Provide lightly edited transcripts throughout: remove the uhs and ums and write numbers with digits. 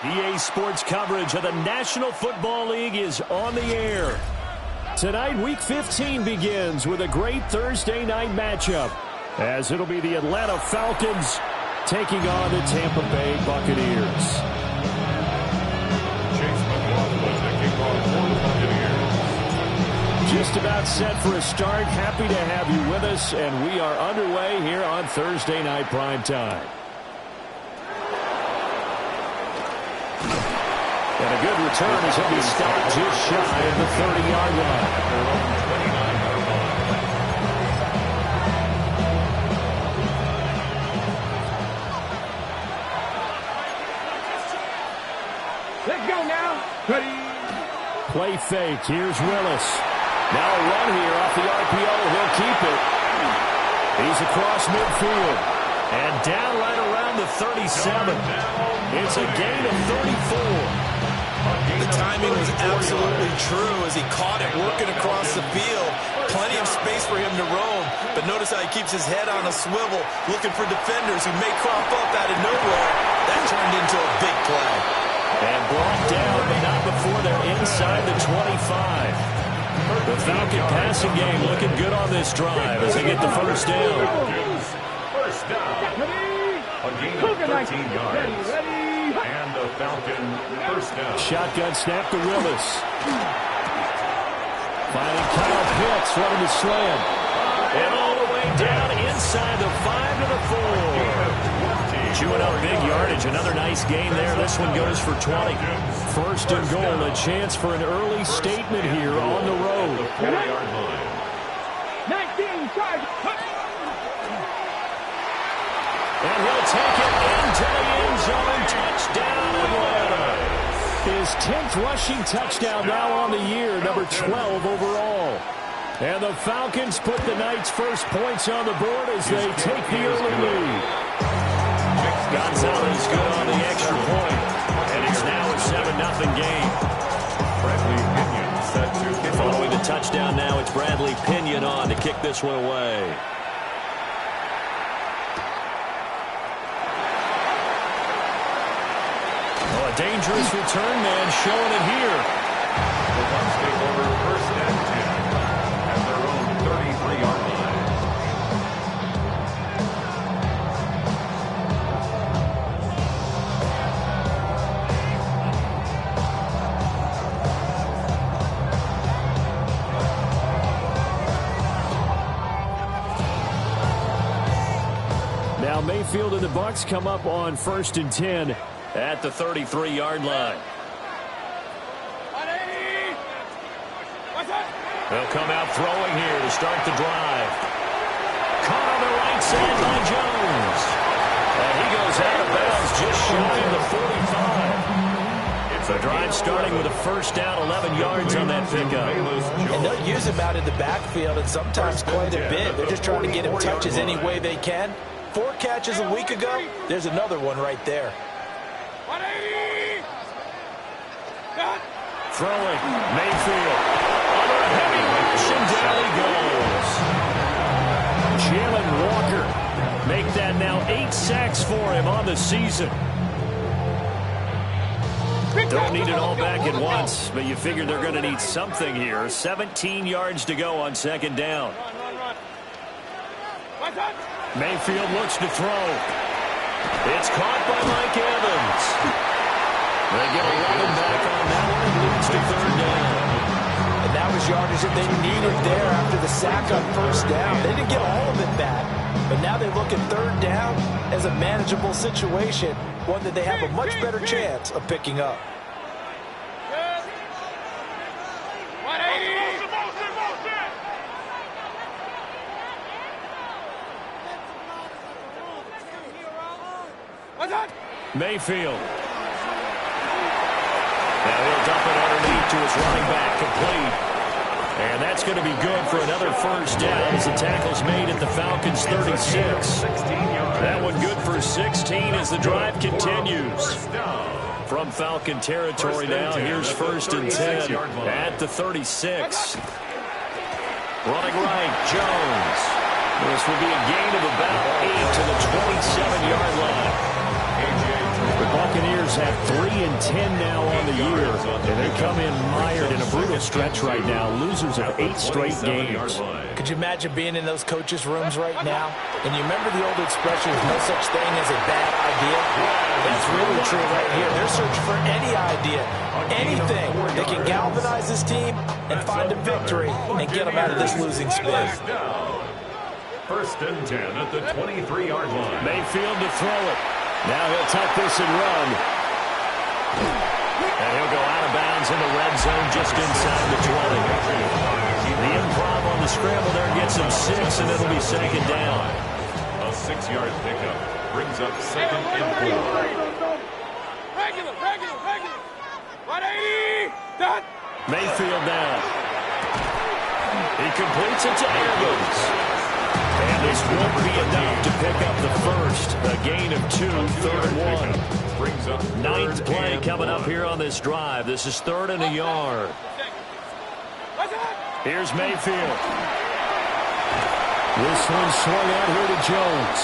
EA Sports coverage of the National Football League is on the air. Tonight, Week 15 begins with a great Thursday night matchup, as it'll be the Atlanta Falcons taking on the Tampa Bay Buccaneers. Chase McLaughlin, the kickoff for the Buccaneers. Just about set for a start. Happy to have you with us, and we are underway here on Thursday Night Primetime. And a good return as he'll be stopped just shy of the 30-yard line. Let's go now. Ready. Play fake. Here's Willis. Now a run here off the RPO. He'll keep it. He's across midfield. And down right around the 37. It's a gain of 34. The timing was absolutely true as he caught it working across the field. Plenty of space for him to roam. But notice how he keeps his head on a swivel, looking for defenders who may crop up out of nowhere. That turned into a big play. And brought down, but not before they're inside the 25. The Falcon passing game looking good on this drive as they get the first down. First down. A gain of 13 yards. And the Falcon first down. Shotgun snap to Willis. Finding Kyle Pitts running the slam. And all the way down inside the 5 to the 4. Chewing up big yardage. Another nice gain there. This one goes for 20. First and goal. A chance for an early statement here on the road. The 40-yard line. 19 charge. And he'll take it into the end zone. Touchdown, Atlanta. His 10th rushing touchdown now on the year, number 12 overall. And the Falcons put the night's first points on the board as they take the early lead. Gonzalez good on the extra point. And it's now a 7-0 game. Bradley Pinion set to kick. Following the touchdown now, it's Bradley Pinion on to kick this one away. A dangerous return man showing it here. The Bucs take over first and 10 at their own 33-yard line. Now Mayfield and the Bucs come up on first and 10 at the 33-yard line. They'll come out throwing here to start the drive. Caught on the right side by Jones. And he goes out of bounds just shy of the 45. It's a drive starting with a first down, 11 yards on that pickup. And they'll use him out in the backfield and sometimes quite a bit. They're just trying to get him touches any way they can. 4 catches a week ago. There's another one right there. Throwing, Mayfield. Under a heavy rush, and down he goes. Jalen Walker make that now 8 sacks for him on the season. Don't need it all back at once, but you figure they're going to need something here. 17 yards to go on second down. Mayfield looks to throw. It's caught by Mike Evans. They get 11 back on that one and leads to third down. And that was yardage that they needed there after the sack on first down. They didn't get all of it back, but now they look at third down as a manageable situation, one that they have a much better chance of picking up. Mayfield. Now he'll dump it underneath to his running back, complete. And that's going to be good for another first down as the tackle's made at the Falcons' 36. That one good for 16 as the drive continues. From Falcon territory now, here's first and 10 at the 36. Running right, Jones. This will be a gain of about 8 to the 27-yard line. The Buccaneers have 3 3-10 now on the year, and they come in mired in a brutal stretch right now, losers of 8 straight games. Could you imagine being in those coaches' rooms right now? And you remember the old expression, there's no such thing as a bad idea? That's really true right here. They're searching for any idea, anything that can galvanize this team and find a victory and get them out of this losing spin. First and 10 at the 23-yard line. Mayfield to throw it. Now he'll tuck this and run. And he'll go out of bounds in the red zone just inside the 20. The improv on the scramble there gets him 6, and it'll be second down. A 6-yard pickup brings up second and 4. Regular. 180. Done. Mayfield now. He completes it to Evans. And this won't be enough to pick up the first. A gain of 2, third and 1. Brings up 9th play coming up here on this drive. This is 3rd and a yard. Here's Mayfield. This one swung out here to Jones.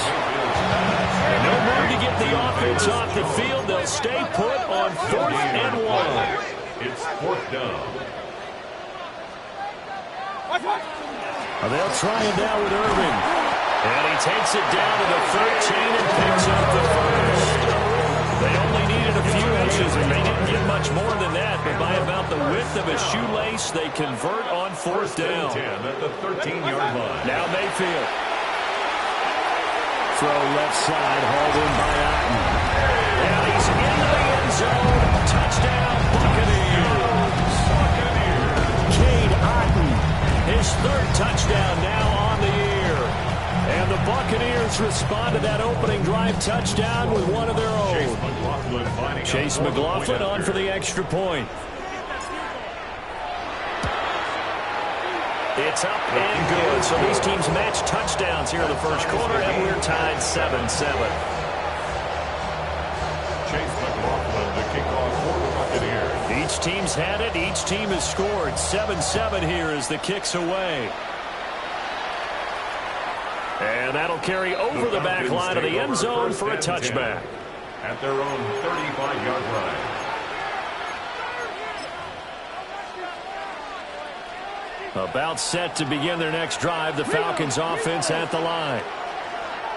And no room to get the offense off the field. They'll stay put on 4th and 1. It's 4th down. They'll try him down with Irving. And he takes it down to the 13 and picks up the first. They only needed a few inches, and they didn't get much more than that. But by about the width of a shoelace, they convert on 4th down. 10 at the 13-yard line. Now Mayfield. Throw left side, hauled in by Otten. And he's into the end zone. Touchdown, Buccaneers. Cade Otten. His 3rd touchdown now on the year. And the Buccaneers respond to that opening drive touchdown with one of their own. Chase McLaughlin on for the extra point. It's up and good. So these teams match touchdowns here in the first quarter, and we're tied 7-7. Chase McLaughlin to kick off for the Buccaneers. Each team's had it. Each team has scored. 7-7 here as the kick's away. And that'll carry over the back line of the end zone for a touchback. At their own 35-yard line. About set to begin their next drive. The Falcons offense at the line.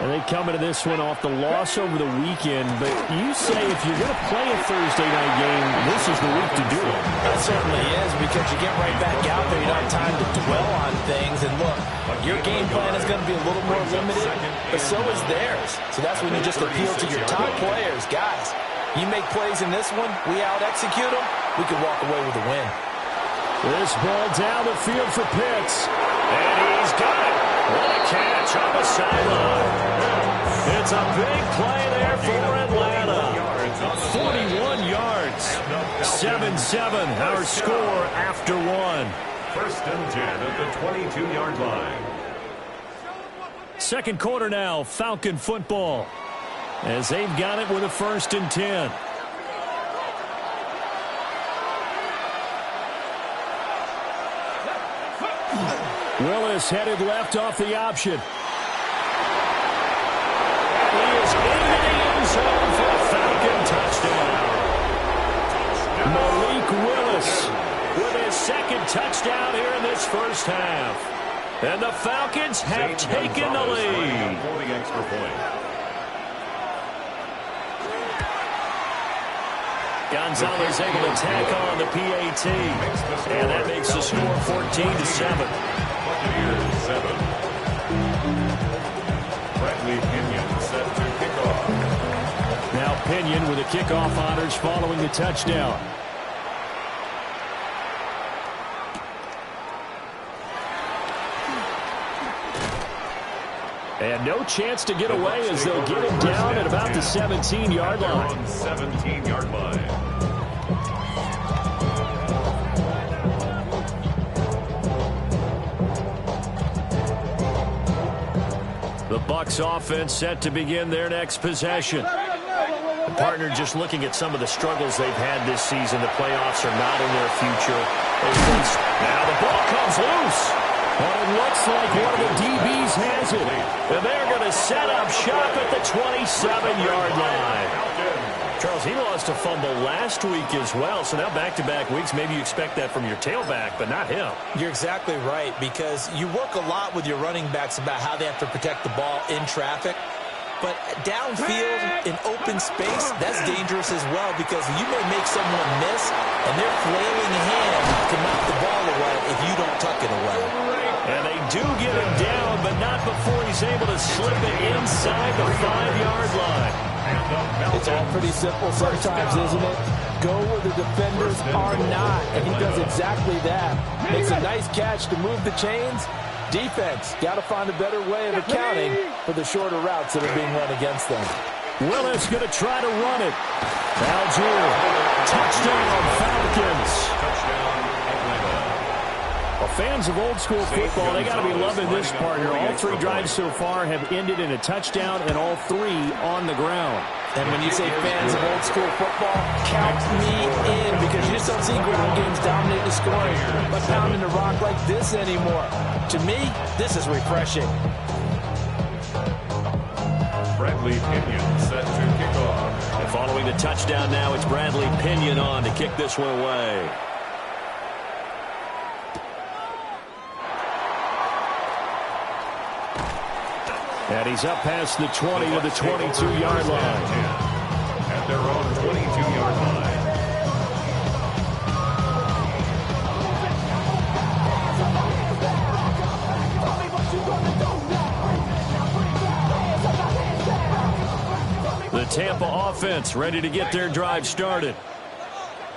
And they come into this one off the loss over the weekend. But you say if you're going to play a Thursday night game, this is the week to do it. That certainly is, because you get right back out there. You don't have time to dwell on things. And look, your game plan is going to be a little more limited, but so is theirs. So that's when you just appeal to your top players. Guys, you make plays in this one, we out-execute them, we could walk away with a win. This ball down the field for Pitts. And he's got it. What a catch on the sideline. It's a big play there for Atlanta. 41 yards. 7-7, our score after 1. First and 10 at the 22-yard line. Second quarter now, Falcon football. As they've got it with a 1st and 10. Willis headed left off the option. He is into the end zone for a Falcon touchdown. Malik Willis with his 2nd touchdown here in this first half. And the Falcons have taken the lead. For the extra point. Gonzalez able to tack on the PAT. And that makes the score 14-7. Buccaneers 7. Bradley Pinion set to kick off. Now Pinion with the kickoff honors following the touchdown. And no chance to get away as they'll get him down at about the 17-yard line. 17-yard line. The Bucs offense set to begin their next possession. The partner just looking at some of the struggles they've had this season. The playoffs are not in their future. Now the ball comes loose. And it looks like one of the DBs has it. And they're going to set up shop at the 27-yard line. Charles, he lost a fumble last week as well, so now back-to-back weeks, maybe you expect that from your tailback, but not him. You're exactly right, because you work a lot with your running backs about how they have to protect the ball in traffic. But downfield, in open space, that's dangerous as well, because you may make someone miss, and their flailing hand can knock the ball away if you don't tuck it away. And they do get him down, but not before he's able to slip it inside the 5-yard line. It's all pretty simple sometimes, isn't it? Go where the defenders are not, and he does exactly that. Makes a nice catch to move the chains. Defense, got to find a better way of accounting for the shorter routes that are being run against them. Willis going to try to run it. Algier, touchdown, Falcons. Well, fans of old-school football, they got to be loving this partner. All 3 drives so far have ended in a touchdown, and all 3 on the ground. And when you say fans of old-school football, count me in, because you just don't see ground games dominate the scoring by pounding the rock like this anymore. To me, this is refreshing. Bradley Pinion set to kick off. And following the touchdown now, it's Bradley Pinion on to kick this one away. And he's up past the 20 to the 22-yard line. At their own 22-yard line. The Tampa offense ready to get their drive started.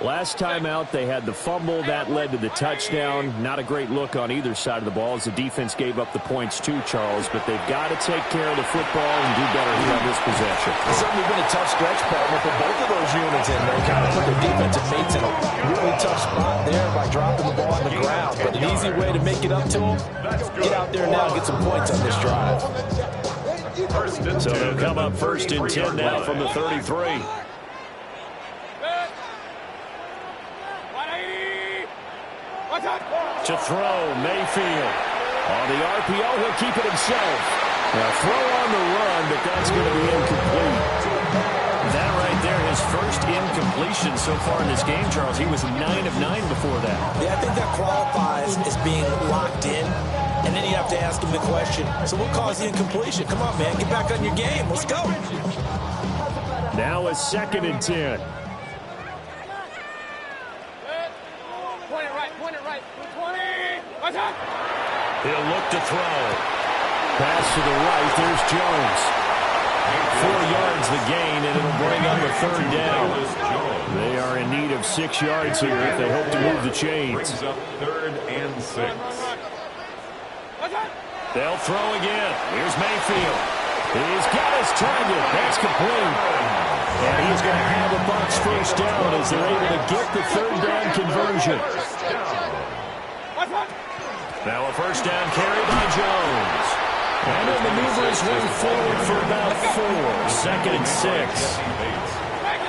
Last time out, they had the fumble. That led to the touchdown. Not a great look on either side of the ball as the defense gave up the points too, Charles. But they've got to take care of the football and do better here on this possession. It's certainly been a tough stretch, partner, for both of those units in there. Kind of put their defensive mates in a really tough spot there by dropping the ball on the ground. But an easy way to make it up to them, get out there now and get some points on this drive. So they'll come up first and 10 now from the 33. To throw, Mayfield. On the RPO, he'll keep it himself. Now throw on the run, but that's going to be incomplete. That right there, his first incompletion so far in this game, Charles. He was 9 of 9 before that. Yeah, I think that qualifies as being locked in. And then you have to ask him the question, so what caused the incompletion? Come on, man, get back on your game. Let's go. Now a 2nd and 10. He'll look to throw. Pass to the right. There's Jones. 4 yards the gain, and it'll bring up a 3rd down. They are in need of 6 yards here if they hope to move the chains. Brings up 3rd and 6. They'll throw again. Here's Mayfield. He's got his target. That's complete. And he's going to have a box first down as they're able to get the 3rd down conversion. Now a first down carry by Jones. And he'll maneuver his way forward for about 4. 2nd and 6.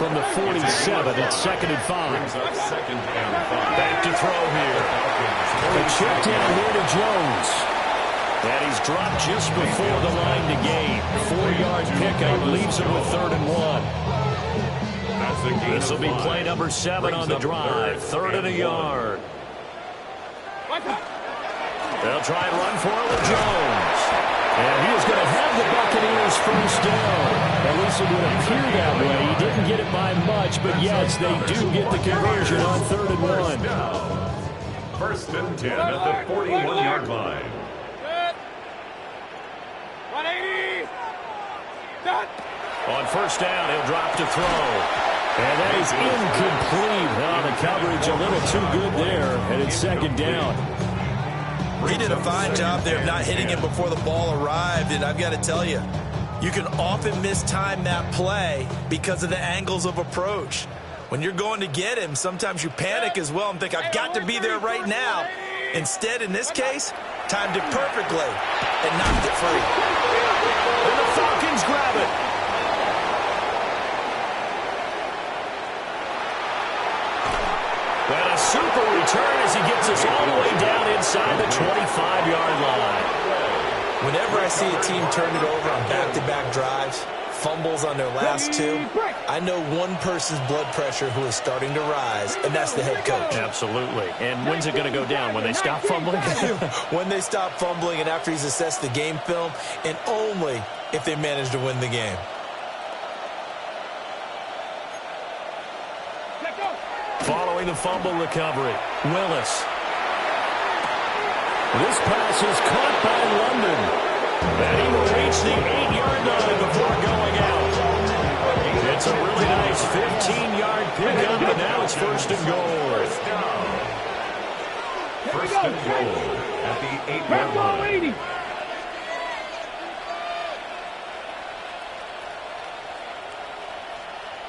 From the 47, it's 2nd and 5. Back to throw here. A check down here to Jones. And he's dropped just before the line to gain. 4-yard pickup leaves him with 3rd and 1. This will be play number 7 on the drive. 3rd and a yard. They'll try and run for it with Jones. And he is going to have the Buccaneers first down. At least it would appear that way. He didn't get it by much, but yes, they do get the conversion on 3rd and 1. 1st and 10 at the 41-yard line. On first down, he'll drop to throw. And that is incomplete. Oh, the coverage a little too good there, and it's 2nd down. He did a fine job there of not hitting him before the ball arrived, and I've got to tell you, you can often mistime that play because of the angles of approach. When you're going to get him, sometimes you panic as well and think, I've got to be there right now. Instead, in this case, timed it perfectly and knocked it free. And the Falcons grab it. And a super return as he gets us all the way down inside the 25-yard line. Whenever I see a team turn it over on back-to-back drives, fumbles on their last two. I know one person's blood pressure who is starting to rise, and that's the head coach. Absolutely. And when's it going to go down? When they stop fumbling? When they stop fumbling and after he's assessed the game film, and only if they manage to win the game. Following the fumble recovery, Willis. This pass is caught by London. And he will reach the 8-yard line before going out. It's a really nice 15-yard pickup, and now it's first and goal. First and goal at the 8-yard line.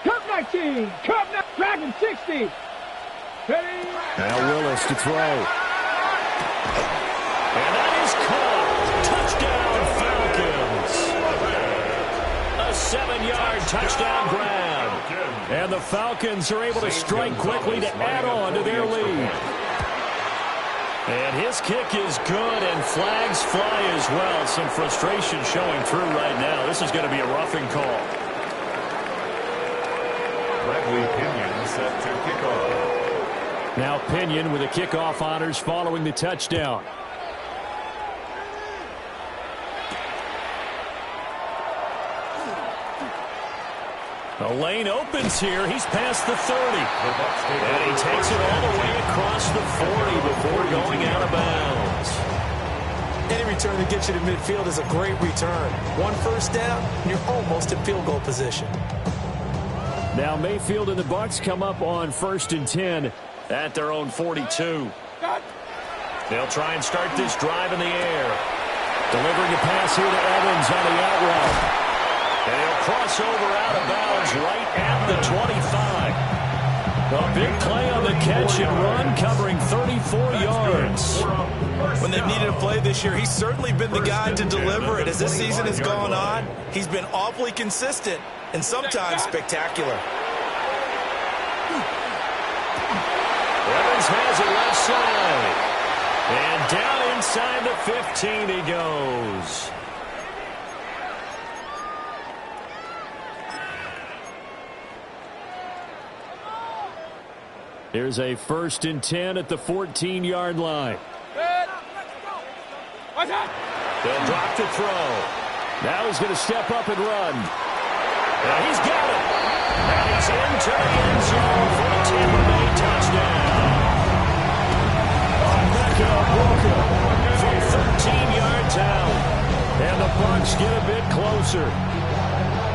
Cup 19, Cup 19, Dragon 60. Now Willis to throw. And that is caught. Touchdown, Falcons. A 7-yard touchdown grab. And the Falcons are able to strike quickly to add on to their lead. And his kick is good, and flags fly as well. Some frustration showing through right now. This is going to be a roughing call. Bradley Pinion set to kick off. Now Pinion with the kickoff honors following the touchdown. The lane opens here. He's past the 30. And he takes it all the way across the 40 before going out of bounds. Any return that gets you to midfield is a great return. One first down, and you're almost in field goal position. Now Mayfield and the Bucs come up on 1st and 10 at their own 42. They'll try and start this drive in the air. Delivering a pass here to Evans on the out route. And he'll cross over out of bounds right at the 25. A big play on the catch and run, covering 34 yards. When they've needed a play this year, he's certainly been the guy to deliver it. As this season has gone on, he's been awfully consistent and sometimes spectacular. Evans has it left side. And down inside the 15 he goes. Here's a 1st and 10 at the 14-yard line. They'll drop to throw. Now he's going to step up and run. Now he's got it. And he's into the end zone for the Tampa Bay touchdown. From 13 yards out. And the Bucs get a bit closer.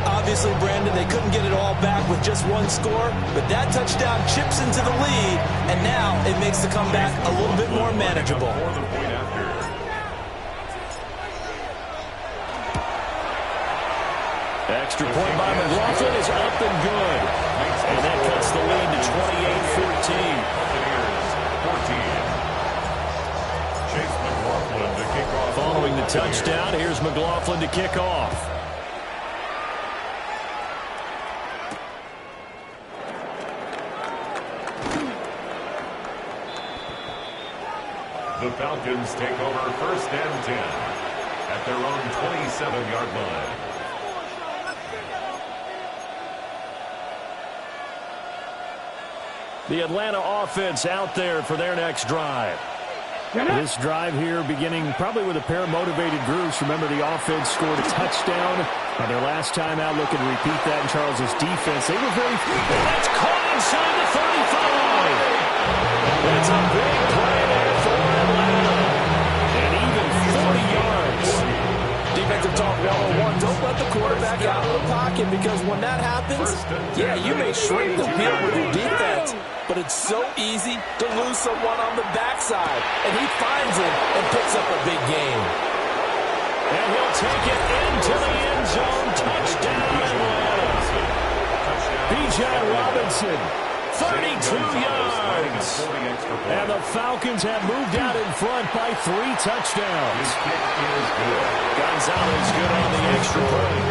Obviously, Brandon, they couldn't get it all back with just one score, but that touchdown chips into the lead, and now it makes the comeback a little bit more manageable. Extra point by McLaughlin is up and good. And that cuts the lead to 28-14. Chase McLaughlin to kick off. Following the touchdown, here's McLaughlin to kick off. The Falcons take over 1st and 10 at their own 27-yard line. The Atlanta offense out there for their next drive. This drive here beginning probably with a pair of motivated groups. Remember, the offense scored a touchdown on their last time out. Looking to repeat that in Charles's defense. They were very... That's caught inside the 35. That's a big play there for Atlanta. And even 40 yards. Defensive talk 101. Don't let the quarterback out of the pocket, because when that happens, yeah, you may shrink the field with your defense, but it's so easy to lose someone on the backside. And he finds it and picks up a big gain. And he'll take it into the end zone. Touchdown, Atlanta. Bijan Robinson, 32 yards. And the Falcons have moved out in front by 3 touchdowns. Gonzalez good on the extra point.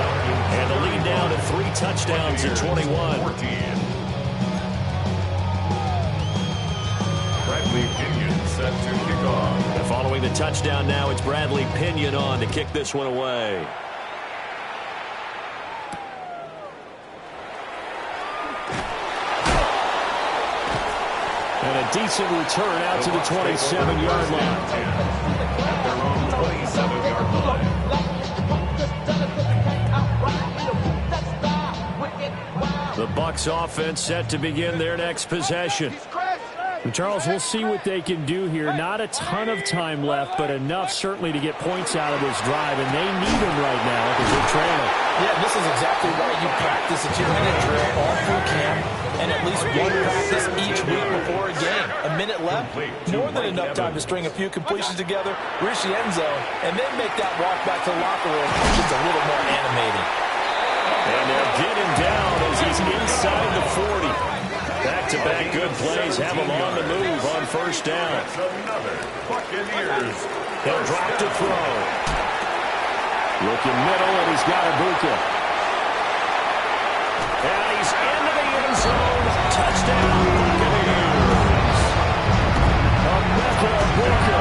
And the lead down to 3 touchdowns at 21. Bradley Pinion set to kick off. And following the touchdown now, it's Bradley Pinion on to kick this one away. decent return out to the 27-yard line. Their own 27-yard line. The Bucs offense set to begin their next possession. Charles, we'll see what they can do here. Not a ton of time left, but enough certainly to get points out of this drive, and they need them right now because they're trailing. Yeah, this is exactly why you practice a 2-minute drill all through camp and at least one practice each week before a game. A minute left, more than enough time to string a few completions together, reach the end zone, and then make that walk back to the locker room just a little more animating. And they'll get him down as he's inside the 40. Back-to-back good plays have him on the move on first down. That's another Buccaneers. He'll drop to throw. Looking middle, and he's got Ibuka. And he's into the end zone. Touchdown, Buccaneers. Emeka Ibuka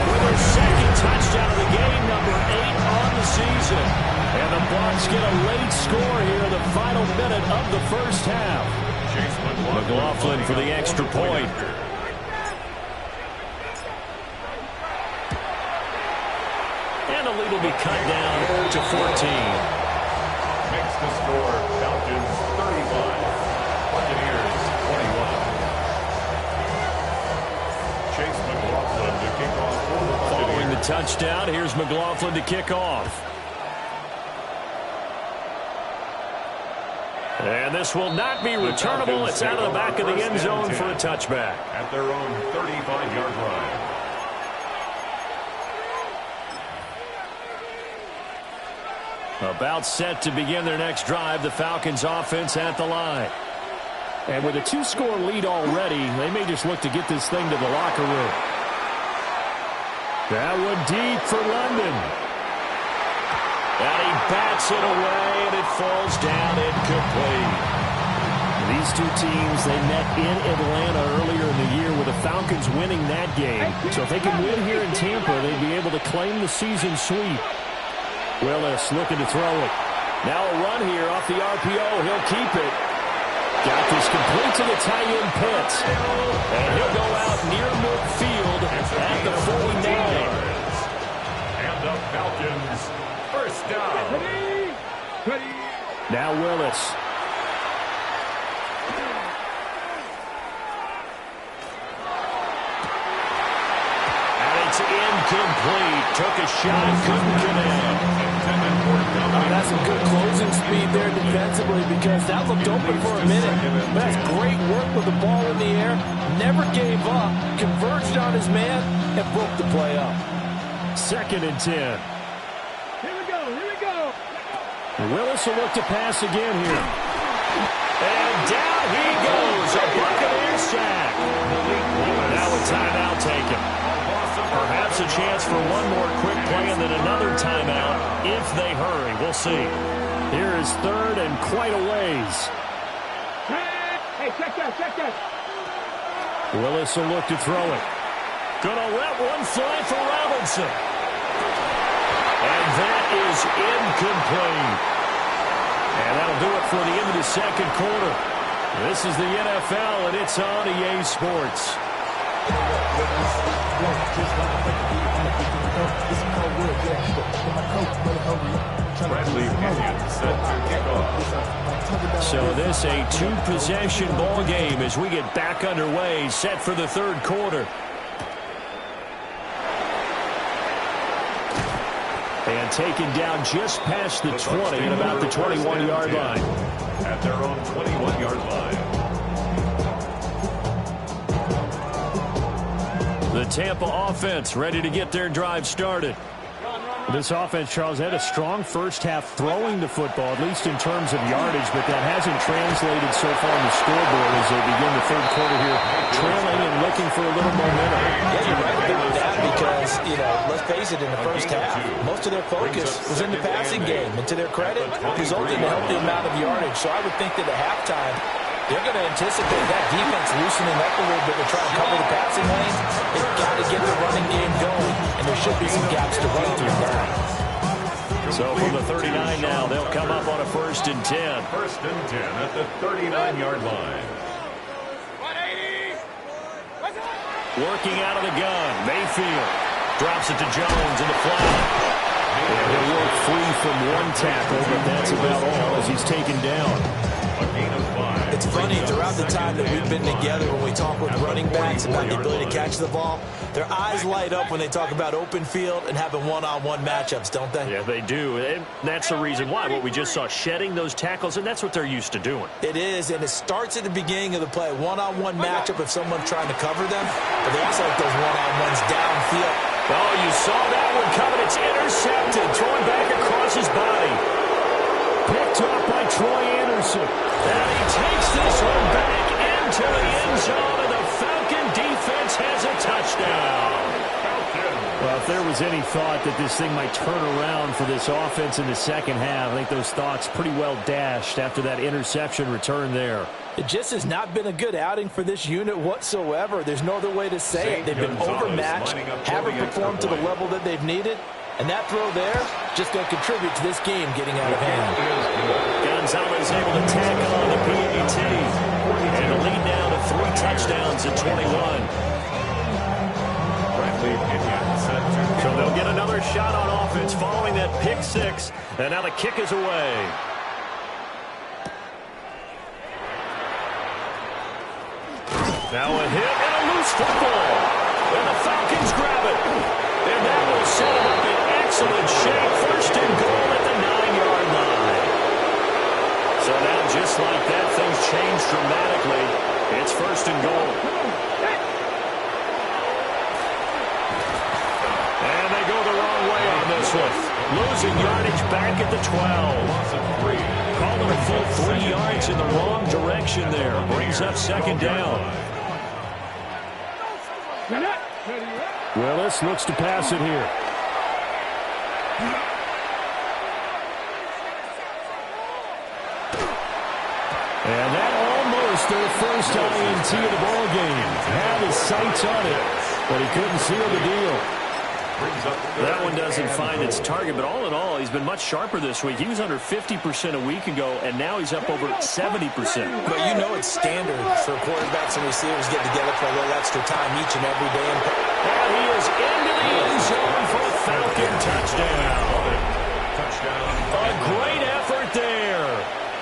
with his second touchdown of the game, number 8 on the season. And the Bucs get a late score here in the final minute of the first half. McLaughlin for the extra point. And the lead will be cut down to 14. Makes the score Falcons 35, Buccaneers 21. Chase McLaughlin to kick off for the Buccaneers. Following the touchdown, here's McLaughlin to kick off. And this will not be returnable. It's out of the back of the end zone for a touchback. At their own 35-yard line. About set to begin their next drive, the Falcons offense at the line. And with a 2-score lead already, they may just look to get this thing to the locker room. That one deep for London. And he bats it away, and it falls down incomplete. These two teams, they met in Atlanta earlier in the year with the Falcons winning that game. So if they can win here in Tampa, they'd be able to claim the season sweep. Willis looking to throw it. Now a run here off the RPO. He'll keep it. Got this complete to the tight-end Pitts. And he'll go out near midfield at the 49. And the Falcons first down. Now Willis. And it's incomplete. Took a shot, couldn't get in. That's some good closing speed there defensively because that looked open for a minute. But that's great work with the ball in the air. Never gave up. Converged on his man and broke the play up. 2nd and 10. Here we go. Willis will look to pass again here. And down he goes. A Buccaneers sack. Now a timeout taken. Perhaps a chance for one more quick play and then another timeout if they hurry. We'll see. Here is 3rd and quite a ways. Hey, check that. Willis will look to throw it. Gonna let one fly for Robinson. And that is incomplete. And that'll do it for the end of the second quarter. This is the NFL, and it's on EA Sports. Bradley Pinion set to kick off. So this a 2-possession ball game as we get back underway, set for the 3rd quarter. And taken down just past the 20 and about the 21-yard line. At their own 21-yard line. The Tampa offense ready to get their drive started. This offense, Charles, had a strong first half throwing the football, at least in terms of yardage, but that hasn't translated so far on the scoreboard as they begin the 3rd quarter here, trailing and looking for a little momentum. Yeah, you're right about that because, let's face it, in the first half, most of their focus was in the passing game. And to their credit, resulted in a healthy amount of yardage. So I would think that at halftime, they're going to anticipate that defense loosening up a little bit to try and cover the passing lanes. They've got to get the running game going, and there should be some gaps to run through now. So from the 39 now, they'll come up on a 1st and 10. 1st and 10 at the 39-yard line. Working out of the gun. Mayfield drops it to Jones in the flat. And he'll work free from one tackle, but that's about all as he's taken down. It's funny, throughout the time that we've been together, when we talk with running backs about the ability to catch the ball, their eyes light up when they talk about open field and having one-on-one matchups, don't they? Yeah, they do. And that's the reason why. What we just saw, shedding those tackles, and that's what they're used to doing. It is, and it starts at the beginning of the play. One-on-one matchup if someone's trying to cover them, but they also like those one-on-ones downfield. Oh, you saw that one coming. It's intercepted. Throwing back across his body. Picked up by Troy Anderson. And he takes this one back into the end zone, and the Falcon defense has a touchdown. Well, if there was any thought that this thing might turn around for this offense in the second half, I think those thoughts pretty well dashed after that interception return there. It just has not been a good outing for this unit whatsoever. There's no other way to say it. They've been overmatched, haven't performed to the level that they've needed, and that throw there just going to contribute to this game getting out of hand. Gonzalez able to tack on the PAT, and a lead down to 3 touchdowns at 21. So they'll get another shot on offense following that pick 6, and now the kick is away. Now a hit and a loose football. And the Falcons grab it. And that will set them up in excellent shape. First and goal at the 9-yard line. So now just like that, things change dramatically. It's first and goal. And they go the wrong way on this one. Losing yardage back at the 12. Calling a full 3 yards in the wrong direction there. Brings up second down. Willis looks to pass it here. And that almost their first INT of the ball game. Had his sights on it, but he couldn't seal the deal. That one doesn't find its target, but all in all, he's been much sharper this week. He was under 50% a week ago, and now he's up over 70%. But you know it's standard for quarterbacks and receivers get together for a little extra time each and every day. And he is into the end zone for a Falcon touchdown. A great effort there.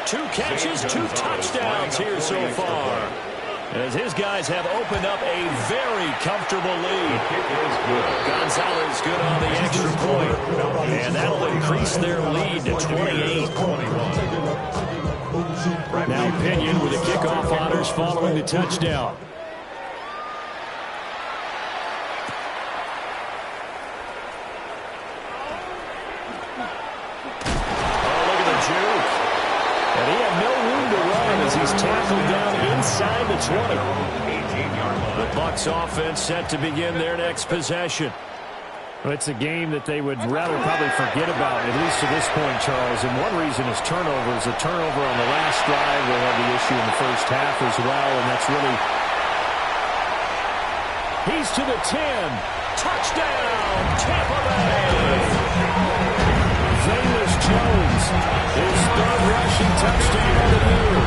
2 catches, 2 touchdowns here so far, as his guys have opened up a very comfortable lead. Gonzalez good on the extra point, and that'll increase their lead to 28. Now Pinion with the kickoff honors following the touchdown. Oh, look at the juke. And he had no room to run as he's tackled down inside the 20. The Bucs offense set to begin their next possession. Well, it's a game that they would rather probably forget about, at least to this point, Charles. And one reason is turnovers. A turnover on the last drive. They had the issue in the first half as well, and that's really... He's to the 10. Touchdown, Tampa Bay. Velus Jones, his 3rd rushing touchdown of the year.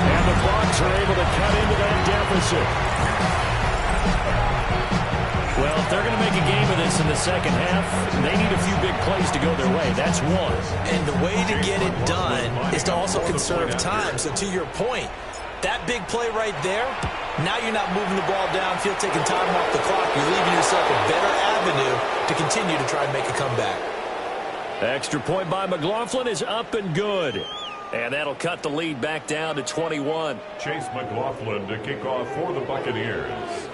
And the Bucs are able to cut into that deficit. Well, if they're going to make a game of this in the second half, they need a few big plays to go their way. That's one. And the way to get it done is to also conserve time. So to your point, that big play right there, now you're not moving the ball downfield, taking time off the clock. You're leaving yourself a better avenue to continue to try and make a comeback. Extra point by McLaughlin is up and good. And that'll cut the lead back down to 21. Chase McLaughlin to kick off for the Buccaneers.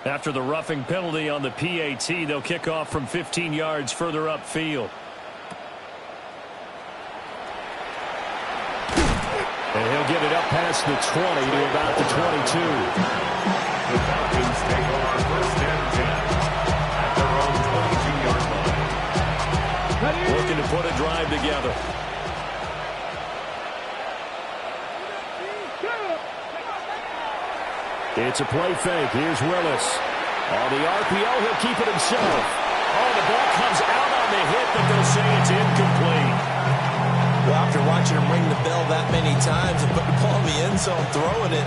After the roughing penalty on the PAT, they'll kick off from 15 yards further upfield. And he'll get it up past the 20 to about the 22. The Falcons take over first and 10 at their own 22-yard line. Looking to put a drive together. It's a play fake. Here's Willis. On the RPO, he'll keep it himself. Oh, the ball comes out on the hit, but they'll say it's incomplete. Well, after watching him ring the bell that many times and put the ball in the end zone, throwing it,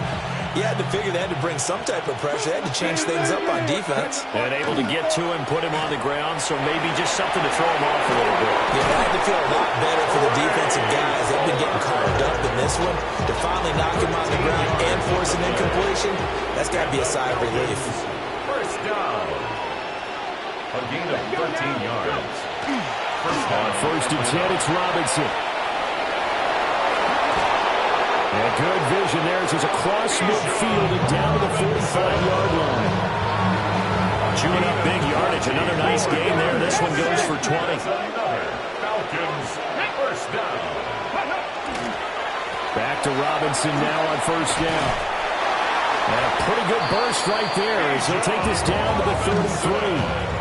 you had to figure they had to bring some type of pressure. They had to change things up on defense. And able to get to him, put him on the ground, so maybe just something to throw him off a little bit. Yeah, that had to feel a lot better for the defensive guys. They've been getting carved up in this one. To finally knock him on the ground and force an incompletion, that's got to be a sigh of relief. First down. A gain of 13 yards. On 1st and 10, it's Robinson. And good vision there as he's across midfield and down to the 45-yard line. Chewing up big yardage. Another nice game there. This one goes for 20. Falcons, first down. Back to Robinson now on 1st down. And a pretty good burst right there as he'll take this down to the 33.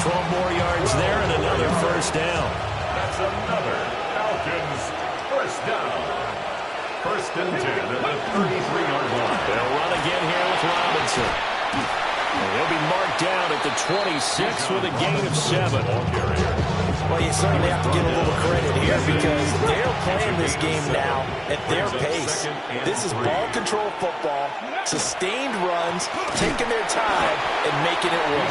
12 more yards there and another 1st down. That's another Falcons first down. 1st and 10 at the 33-yard line. They'll run again here with Robinson. And he'll be marked down at the 26 with a gain of 7. Well, you certainly have to give a little credit here because they're playing this game now at their pace. This is ball control football, sustained runs, taking their time, and making it work.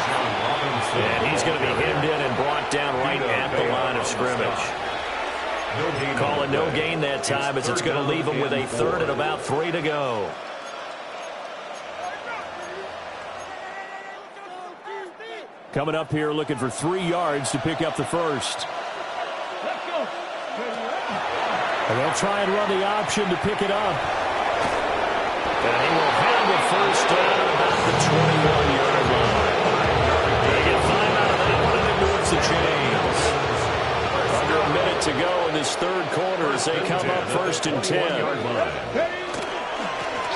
And he's going to be hemmed in and brought down right at the line of scrimmage. Calling no gain that time as it's going to leave him with a 3rd and about 3 to go. Coming up here looking for 3 yards to pick up the 1st. And they'll try and run the option to pick it up. And he will have the 1st down at about the 21-yard line. They get 5 out of that one and it moves the chains. Under a minute to go in this 3rd quarter as they come up 1st and 10.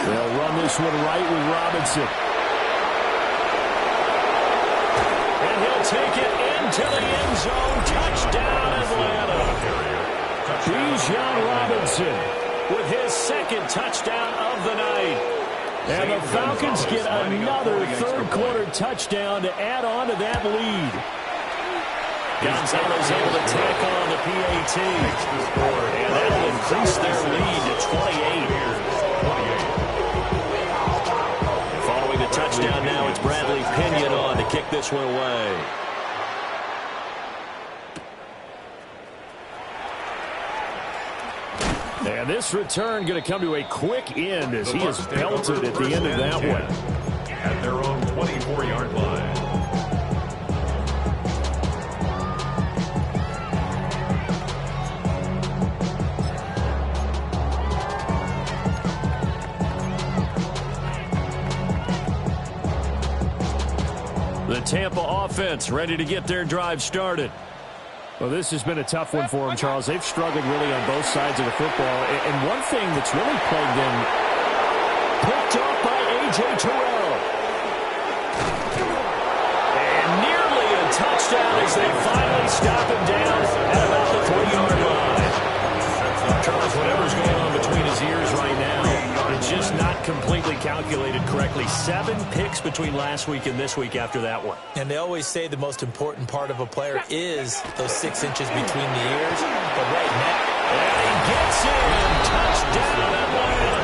They'll run this one right with Robinson. And he'll take it into the end zone. Touchdown, Atlanta. Bijan Robinson with his 2nd touchdown of the night. And the Falcons get another 3rd quarter touchdown to add on to that lead. Gonzalez able to tack on the PAT. And that'll increase their lead to 28. Following the touchdown now, it's Bradley Pinion on to kick this one away. And this return going to come to a quick end as he is belted at the end of that one. At their own 24-yard line. The Tampa offense ready to get their drive started. Well, this has been a tough one for them, Charles. They've struggled really on both sides of the football. And one thing that's really plagued them, picked up by A.J. Terrell. And nearly a touchdown as they finally stop him down at about the 3-yard line. Charles, whatever's going on between his ears right now, it's just not completely calculated correctly. 7 picks between last week and this week after that one. And they always say the most important part of a player is those 6 inches between the ears. But right now, and he gets in. Touchdown, Atlanta.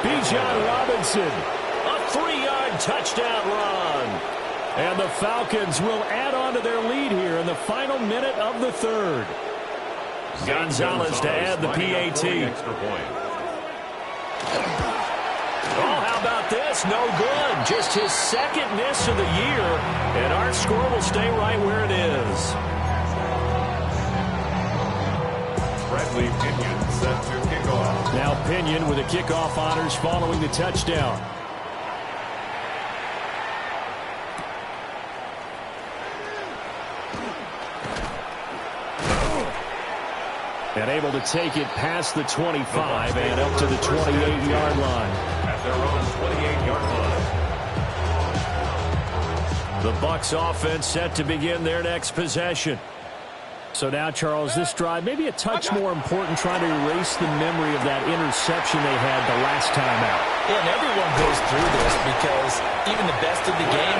Bijan Robinson. A 3-yard touchdown run. And the Falcons will add on to their lead here in the final minute of the 3rd. Gonzalez to add the PAT. Oh, how about this? No good. Just his 2nd miss of the year. And our score will stay right where it is. Bradley Pinion set to kick off. Now Pinion with the kickoff honors following the touchdown. And able to take it past the 25 and up to the 28-yard line. At their own 28-yard line. The Bucs offense set to begin their next possession. So now, Charles, this drive maybe a touch more important, trying to erase the memory of that interception they had the last time out. Yeah, and everyone goes through this because even the best of the game,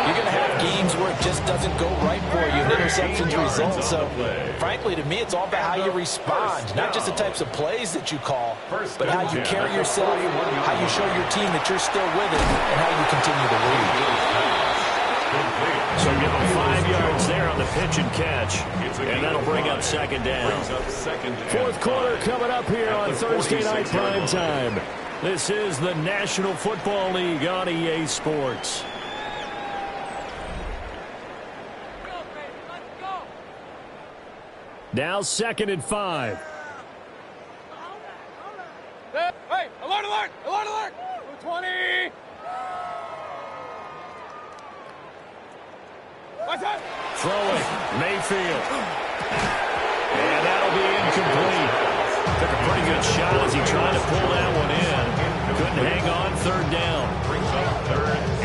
you're going to have games where it just doesn't go right for you, and interceptions result. So, frankly, to me, it's all about how you respond, not just the types of plays that you call, but how you carry yourself, how you show your team that you're still with it, and how you continue to lead. So give them 5 yards there on the pitch and catch, and that'll bring up second down. Fourth quarter coming up here on Thursday Night Prime Time. This is the National Football League on EA Sports. Now 2nd and 5. Hey, alert, alert, alert, alert. 20. What's that? Throwing, Mayfield. And that'll be incomplete. Took a pretty good shot as he tried to pull that one in. Couldn't hang on, 3rd down.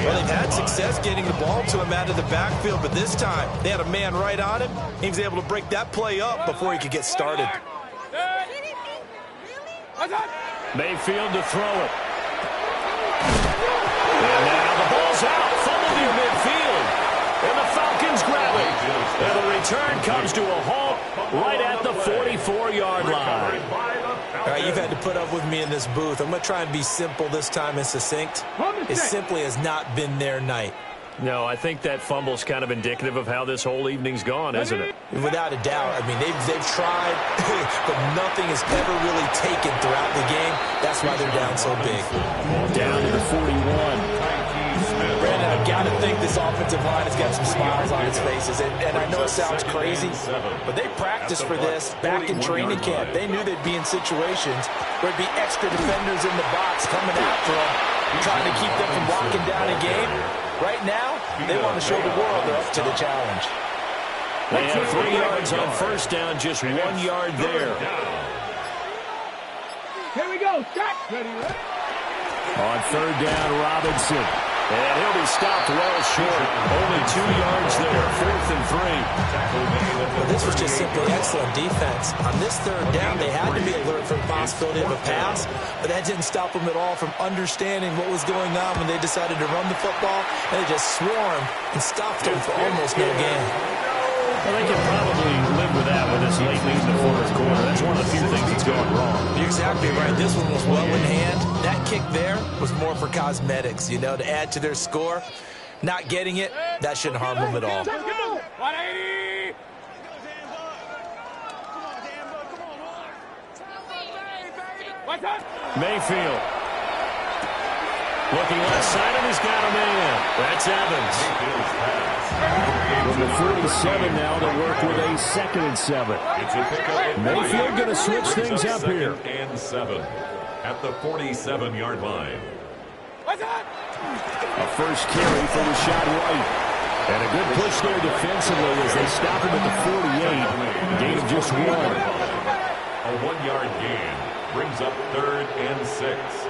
Well, they've had success getting the ball to him out of the backfield, but this time they had a man right on him. He was able to break that play up before he could get started. Mayfield to throw it. And now the ball's out. Fumbled near midfield. And the Falcons grab it. And the return comes to a halt right at the 44-yard line. All right, you've had to put up with me in this booth. I'm going to try and be simple this time and succinct. It simply has not been their night. No, I think that fumble's kind of indicative of how this whole evening's gone, isn't it? Without a doubt. I mean, they've tried, but nothing has ever really taken throughout the game. That's why they're down so big. Down to the 41. Brandon, I've got to think this offensive line has got some smiles on its faces. And I know it sounds crazy, but they practiced for this back in training camp. They knew they'd be in situations where there'd be extra defenders in the box coming after them, trying to keep them from walking down a game. Right now, they want to show the world they're up to the challenge. They have 3 yards on first down, just 1 yard there. Here we go. Stop. Ready, ready. On 3rd down, Robinson. And he'll be stopped well short. Only 2 yards there. 4th and 3. Well, this was just simply excellent defense. On this 3rd down, they had to be alert for the possibility of a pass, but that didn't stop them at all from understanding what was going on when they decided to run the football, and they just swarmed and stopped them for almost no gain. Well, they can probably live with that with this late lead in the 4th quarter. That's one of the few things that's going wrong. You're exactly right. This one was well in hand. That kick there was more for cosmetics, you know, to add to their score. Not getting it, that shouldn't harm them at all. 180. What's that? Mayfield. Looking left side, and he's got a man. That's Evans. From the 47 now to work with a 2nd and 7. Mayfield going to switch things up here. 2nd and 7 at the 47-yard line. What's that? A first carry for Rashad White. And a good push there defensively as they stop him at the 48. Gain of just 1. A 1-yard gain brings up 3rd and 6.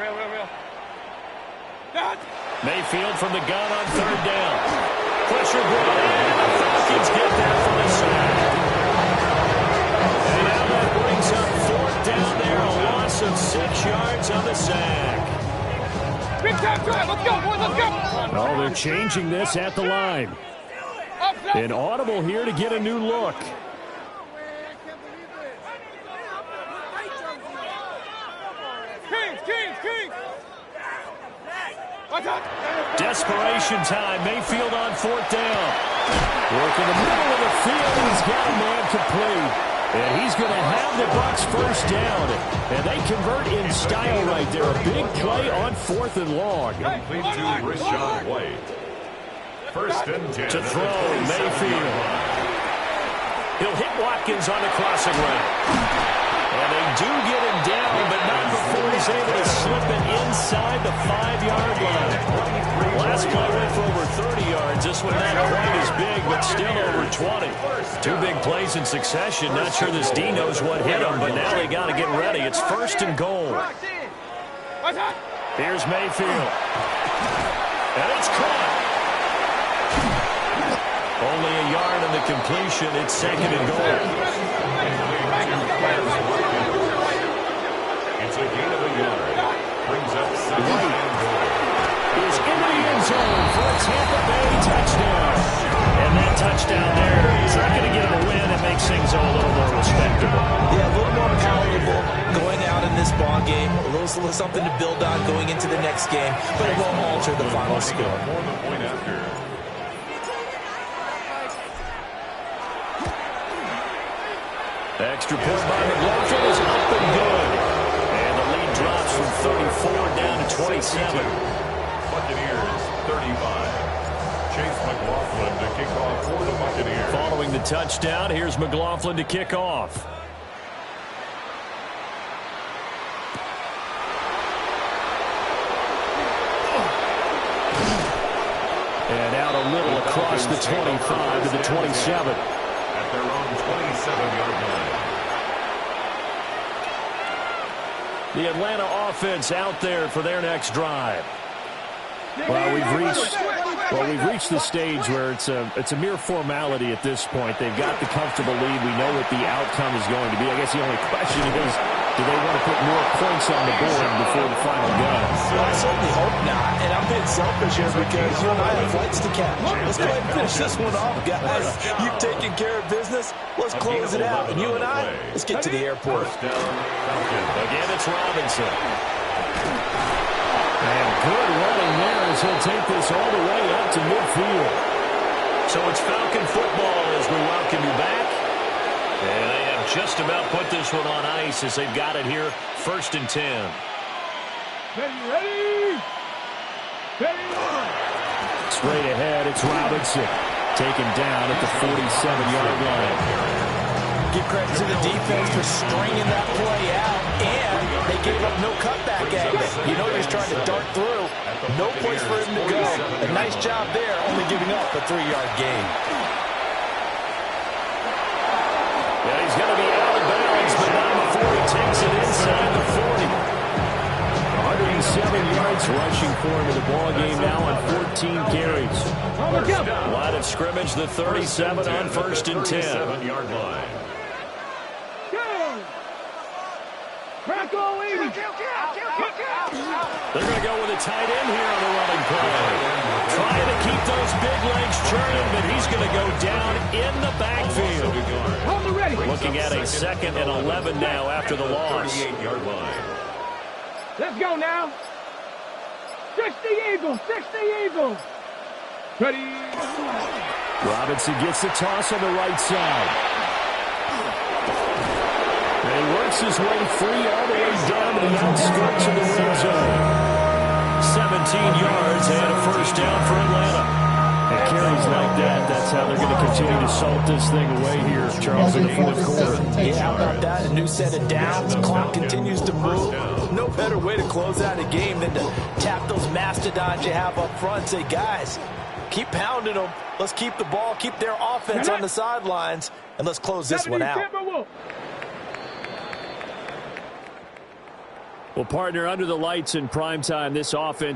Real. Mayfield from the gun on 3rd down. Pressure brought in, and the Falcons get there for the sack. And now that brings up 4th down there, a loss of 6 yards on the sack. Big time drive. Let's go, boys. Let's go. Oh, they're changing this at the line. An audible here to get a new look. Kings. Desperation time. Mayfield on 4th down. Work in the middle of the field. He's got a man complete. And he's going to have the Bucs first down. And they convert in style right there. A big play on 4th and long. Complete to Rashad White. 1st and 10. To throw, Mayfield. He'll hit Watkins on the crossing route. And they do get him down, but not before he's able to slip it inside the 5-yard line. Last play went for over 30 yards. This one not quite as big, but still over 20. 2 big plays in succession. Not sure this D knows what hit him, but now they got to get ready. It's 1st and goal. Here's Mayfield. And it's caught. Only a yard on the completion. It's 2nd and goal. It's a gain of a yard. Brings up 2nd and goal. Is into the touchdown there. He's not going to get him a win. It makes things a little more respectable. Yeah, a little more palatable going out in this ball game. A little something to build on going into the next game, but it won't alter the final score. More than a point after. Extra point by McLaughlin is up and good. And the lead drops from 34 down to 27. Buccaneers 35. Chase McLaughlin to kick off for the Buccaneers. Following the touchdown, here's McLaughlin to kick off. And out a little across the 25 to the 27. At their own 27-yard line. The Atlanta offense out there for their next drive. Well, we've reached the stage where it's a mere formality at this point. They've got the comfortable lead. We know what the outcome is going to be. I guess the only question is, do they want to put more points on the board before the final go? Well, I certainly hope not, and I'm being selfish here because you and I have flights to catch. Let's go ahead and finish this one off, guys. You've taken care of business. Let's close it out. And you and I, let's get to the airport. Again, it's Robinson. And good running there as he'll take this all the way up to midfield. So it's Falcon football as we welcome you back. And they have just about put this one on ice as they've got it here, 1st and 10. Ready? Straight ahead, it's Robinson. Taken down at the 47-yard line. Give credit to the defense for stringing that play out, and they gave up no cutback at it. You know he's trying to dart through. No place for him to go. A nice job there, only giving up a 3-yard gain. Yeah, he's going to be out of bounds, but not before he takes it inside the 40. 107 yards rushing for him in the ball game now on 14 carries. Line of scrimmage, the 37 on 1st and 10. 7-yard line. They're going to go with a tight end here on the running play. Trying to keep those big legs churning, but he's going to go down in the backfield. Looking at a 2nd and 11 now after the loss. 38-yard line. Let's go now. 60 Eagles, 60 Eagles. Ready? Robinson gets the toss on the right side. And he works his way free all the way down to the outskirts of the red zone. 17 yards and a 1st down for Atlanta. And carries like that, that's how they're going to continue to salt this thing away here, Charles, in the 4th quarter. Yeah, how about that? A new set of downs. Clock continues to move. No better way to close out a game than to tap those mastodons you have up front and say, guys, keep pounding them. Let's keep the ball, keep their offense on the sidelines, and let's close this one out. Well, partner, under the lights in primetime, this offense